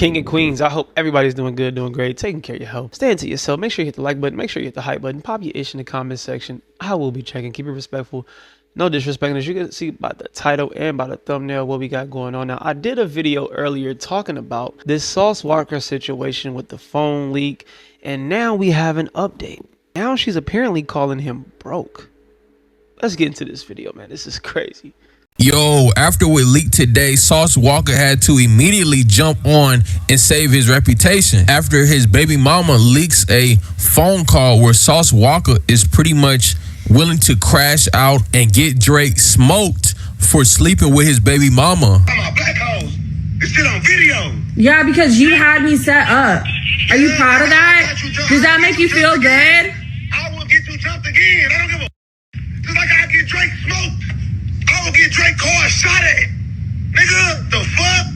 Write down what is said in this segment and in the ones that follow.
King and queens, I hope everybody's doing good, doing great, taking care of your health. Stay into yourself. Make sure you hit the like button. Make sure you hit the hype button. Pop your ish in the comment section. I will be checking. Keep it respectful. No disrespect. As you can see by the title and by the thumbnail what we got going on. Now, I did a video earlier talking about this Sauce Walka situation with the phone leak. And now we have an update. Now she's apparently calling him broke. Let's get into this video, man. This is crazy. Yo, after it leaked today, Sauce Walka had to immediately jump on and save his reputation after his baby mama leaks a phone call where Sauce Walka is pretty much willing to crash out and get Drake smoked for sleeping with his baby mama. My black holes. It's still on video. Yeah, because you had me set up. Are you proud of that? Does that make you feel good? I will get you jumped again. I don't give a. Just like I get Drake smoked. I will get Drake car shot at. Nigga, the fuck?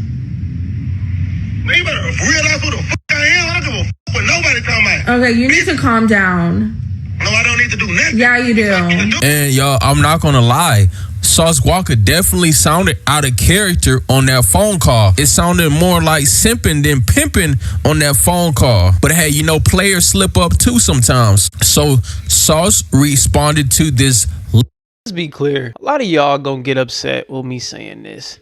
Man, you better realize who the fuck I am. I don't give a fuck what nobody talking about. Okay, you need to calm down. No, I don't need to do nothing. Yeah, you do. And y'all, I'm not gonna lie, Sauce Walka definitely sounded out of character on that phone call. It sounded more like simping than pimping on that phone call. But hey, you know, players slip up too sometimes. So Sauce responded to this. Let's be clear. A lot of y'all gonna get upset with me saying this.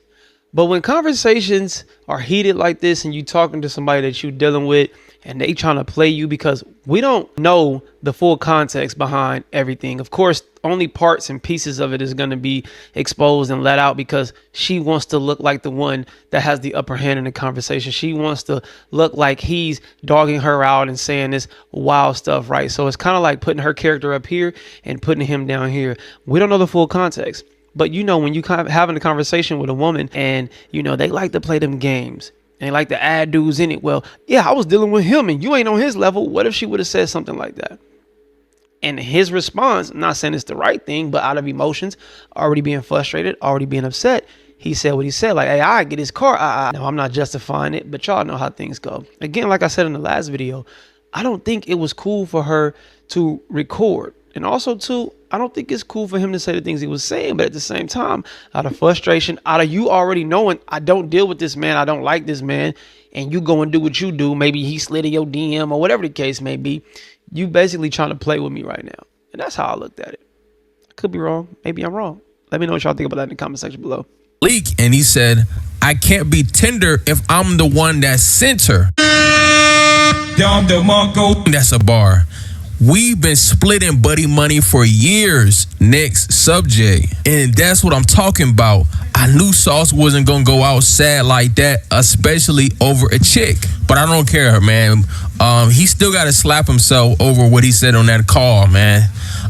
But when conversations are heated like this and you talking to somebody that you dealing with and they trying to play you, because we don't know the full context behind everything. Of course, only parts and pieces of it is going to be exposed and let out because she wants to look like the one that has the upper hand in the conversation. She wants to look like he's dogging her out and saying this wild stuff, right? So it's kind of like putting her character up here and putting him down here. We don't know the full context. But, you know, when you kind of having a conversation with a woman and, you know, they like to play them games and they like to add dudes in it. Well, yeah, I was dealing with him and you ain't on his level. What if she would have said something like that? And his response, I'm not saying it's the right thing, but out of emotions, already being frustrated, already being upset, he said what he said, like, hey, I get his car. Now, I'm not justifying it, but y'all know how things go. Again, like I said in the last video, I don't think it was cool for her to record. And also, too, I don't think it's cool for him to say the things he was saying. But at the same time, out of frustration, out of you already knowing I don't deal with this man, I don't like this man, and you go and do what you do, maybe he slid in your DM or whatever the case may be, you basically trying to play with me right now. And that's how I looked at it. I could be wrong. Maybe I'm wrong. Let me know what y'all think about that in the comment section below. Leak, and he said, I can't be tender if I'm the one that sent her. That's a bar. We've been splitting buddy money for years. Next subject. And that's what I'm talking about. I knew Sauce wasn't going to go out sad like that, especially over a chick. But I don't care, man. He still got to slap himself over what he said on that call, man.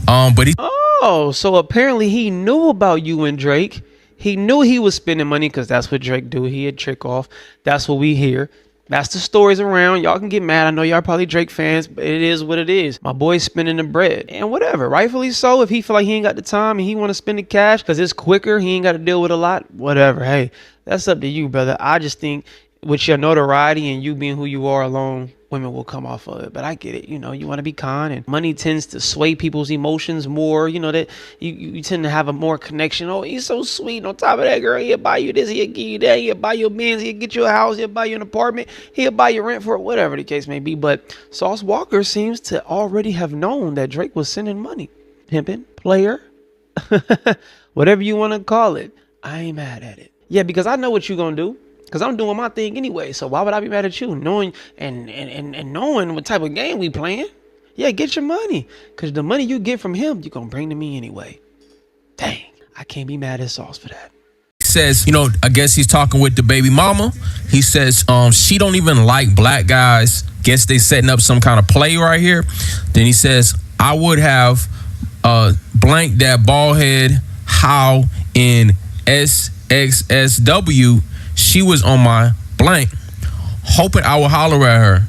Oh, so apparently he knew about you and Drake. He knew he was spending money because that's what Drake do. He had trick off. That's what we hear. That's the stories around. Y'all can get mad. I know y'all probably Drake fans, but it is what it is. My boy's spending the bread. And whatever, rightfully so. If he feel like he ain't got the time and he want to spend the cash because it's quicker, he ain't got to deal with a lot, whatever. Hey, that's up to you, brother. I just think with your notoriety and you being who you are alone, women will come off of it. But I get it. You know, you want to be kind, and money tends to sway people's emotions more. You know, that you tend to have a more connection. Oh, he's so sweet. On top of that, girl, he'll buy you this, he'll give you that, he'll buy you a Benz, he'll get you a house, he'll buy you an apartment, he'll buy you rent for it, whatever the case may be. But Sauce Walka seems to already have known that Drake was sending money. Pimping, player, whatever you want to call it. I ain't mad at it. Yeah, because I know what you're going to do. Because I'm doing my thing anyway. So why would I be mad at you? Knowing and knowing what type of game we playing. Yeah, get your money. Because the money you get from him, you're going to bring to me anyway. Dang. I can't be mad at Sauce for that. He says, you know, I guess he's talking with the baby mama. He says she don't even like black guys. Guess they setting up some kind of play right here. Then he says, I would have blanked that bald head how in SXSW she was on my blank, hoping I would holler at her.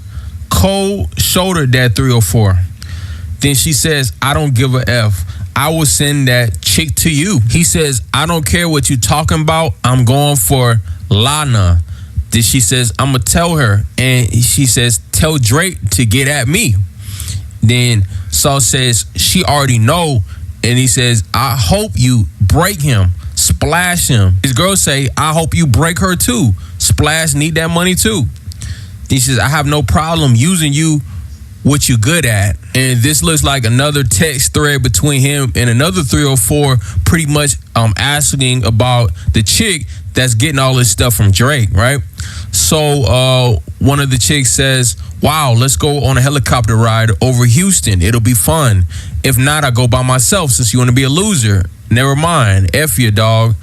Cold shoulder that 304. Then she says, I don't give a F. I will send that chick to you. He says, I don't care what you talking about. I'm going for Lana. Then she says, I'm going to tell her. And she says, tell Drake to get at me. Then Sauce says, she already know. And he says, I hope you break him. Splash him. His girl say, I hope you break her too. Splash need that money too. He says, I have no problem using you what you good at. And this looks like another text thread between him and another 304, pretty much asking about the chick that's getting all this stuff from Drake, right? So one of the chicks says, wow, let's go on a helicopter ride over Houston. It'll be fun. If not, I go by myself since you want to be a loser. Never mind. F you, dog.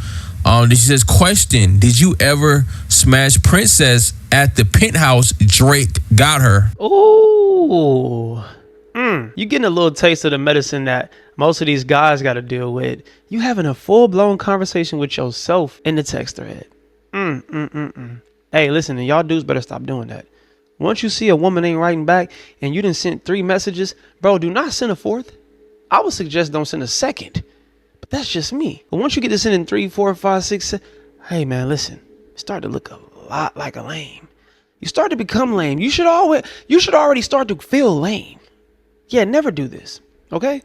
She says, question, did you ever smash Princess at the penthouse Drake got her? Ooh. You getting a little taste of the medicine that most of these guys got to deal with. You having a full-blown conversation with yourself in the text thread. Hey, listen, and y'all dudes better stop doing that. Once you see a woman ain't writing back and you done sent 3 messages, bro, do not send a 4th. I would suggest don't send a 2nd. But that's just me. But once you get to sending 3, 4, 5, 6, 7, hey, man, listen. You start to look a lot like a lame. You start to become lame. You should already start to feel lame. Yeah, never do this, okay?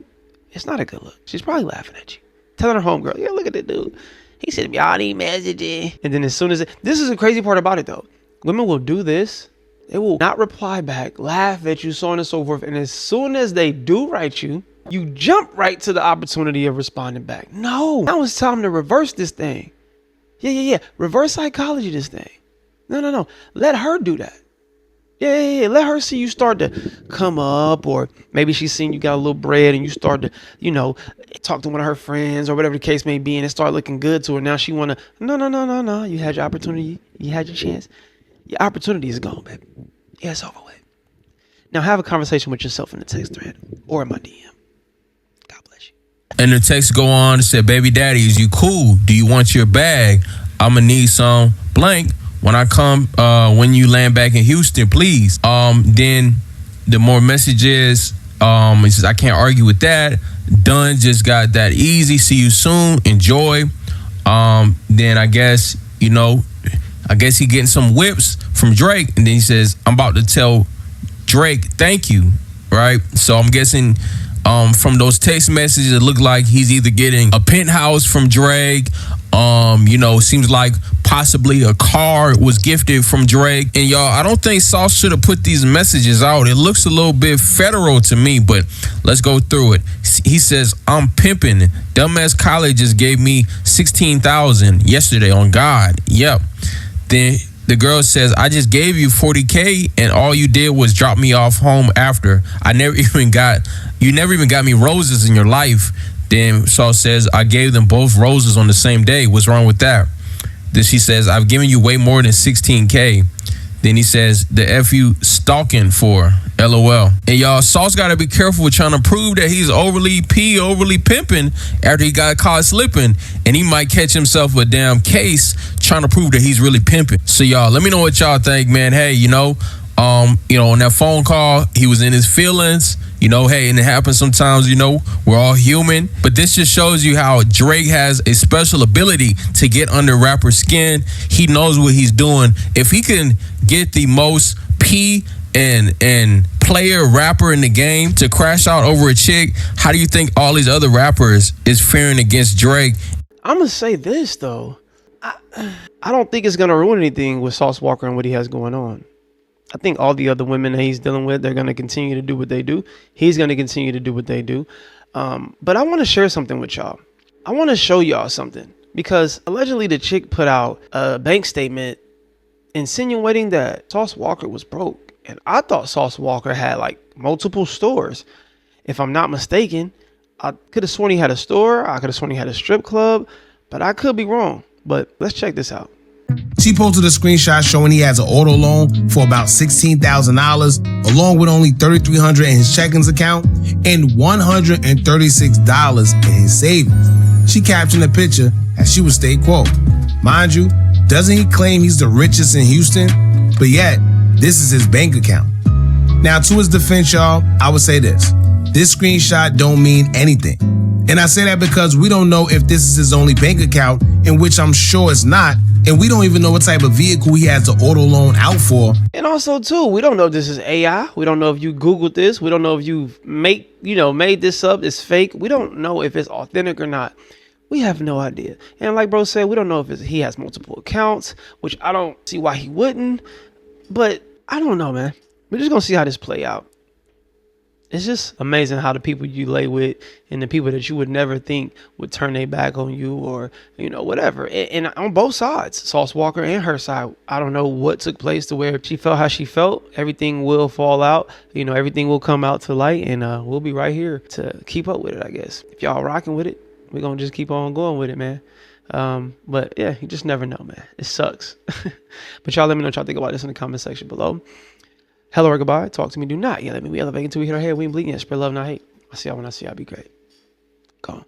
It's not a good look. She's probably laughing at you. Telling her homegirl, yeah, look at that dude. He sent me all these messages. And then as soon as this is the crazy part about it, though. Women will do this. They will not reply back, laugh at you, so on and so forth. And as soon as they do write you, you jump right to the opportunity of responding back. No, now it's time to reverse this thing. Yeah. Reverse psychology this thing. No. Let her do that. Yeah. Let her see you start to come up, or maybe she's seen you got a little bread and you start to, talk to one of her friends or whatever the case may be, and it start looking good to her. Now she want to, no. You had your opportunity. You had your chance. Your opportunity is gone, baby. Yeah, it's over with. Now have a conversation with yourself in the text thread or in my DM. God bless you. And the text go on to say, baby daddy, is you cool? Do you want your bag? I'ma need some blank when I come, when you land back in Houston, please. Then the more messages, it says, I can't argue with that. Done, just got that easy. See you soon. Enjoy. Then I guess he getting some whips from Drake. And then he says, I'm about to tell Drake, thank you. Right? So I'm guessing from those text messages, it looked like he's either getting a penthouse from Drake. Seems like possibly a car was gifted from Drake. And y'all, I don't think Sauce should have put these messages out. It looks a little bit federal to me, but let's go through it. He says, I'm pimping. Dumbass college just gave me $16,000 yesterday on God. Yep. Then the girl says, I just gave you $40K and all you did was drop me off home after. You never even got me roses in your life. Then Saul says, I gave them both roses on the same day. What's wrong with that? Then she says, I've given you way more than $16K. Then he says, the F you stalking for, LOL. And y'all, Sauce got to be careful with trying to prove that he's overly pimping after he got caught slipping. And he might catch himself a damn case trying to prove that he's really pimping. So y'all, let me know what y'all think, man. Hey, on that phone call, he was in his feelings. Hey, and it happens sometimes, we're all human. But this just shows you how Drake has a special ability to get under rappers' skin. He knows what he's doing. If he can get the most and player rapper in the game to crash out over a chick, how do you think all these other rappers is faring against Drake? I'm going to say this, though. I don't think it's going to ruin anything with Sauce Walka and what he has going on. I think all the other women that he's dealing with, they're going to continue to do what they do. He's going to continue to do what they do. But I want to share something with y'all. I want to show y'all something, because allegedly the chick put out a bank statement insinuating that Sauce Walka was broke. And I thought Sauce Walka had like multiple stores. If I'm not mistaken, I could have sworn he had a store. I could have sworn he had a strip club, but I could be wrong. But let's check this out. She posted a screenshot showing he has an auto loan for about $16,000, along with only $3,300 in his checkings account and $136 in his savings. She captioned the picture as she would state, quote, mind you, doesn't he claim he's the richest in Houston? But yet, this is his bank account. Now, to his defense, y'all, I would say this. This screenshot don't mean anything. And I say that because we don't know if this is his only bank account, in which I'm sure it's not. And we don't even know what type of vehicle he has the auto loan out for. And also, too, we don't know if this is AI. We don't know if you Googled this. We don't know if you've made this up. It's fake. We don't know if it's authentic or not. We have no idea. And like bro said, we don't know if he has multiple accounts, which I don't see why he wouldn't. But I don't know, man. We're just gonna see how this play out. It's just amazing how the people you lay with and the people that you would never think would turn their back on you, or whatever. And on both sides, Sauce Walka and her side, I don't know what took place to where she felt how she felt. Everything will fall out. Everything will come out to light, and we'll be right here to keep up with it, I guess. If y'all rocking with it, we're gonna just keep on going with it, man. But yeah, you just never know, man. It sucks. But y'all let me know what y'all think about this in the comment section below. Hello or goodbye. Talk to me. Do not yell at me. We elevate until we hit our head. We ain't bleeding yet. Spread love, not hate. I'll see y'all when I see y'all. Be great. Gone.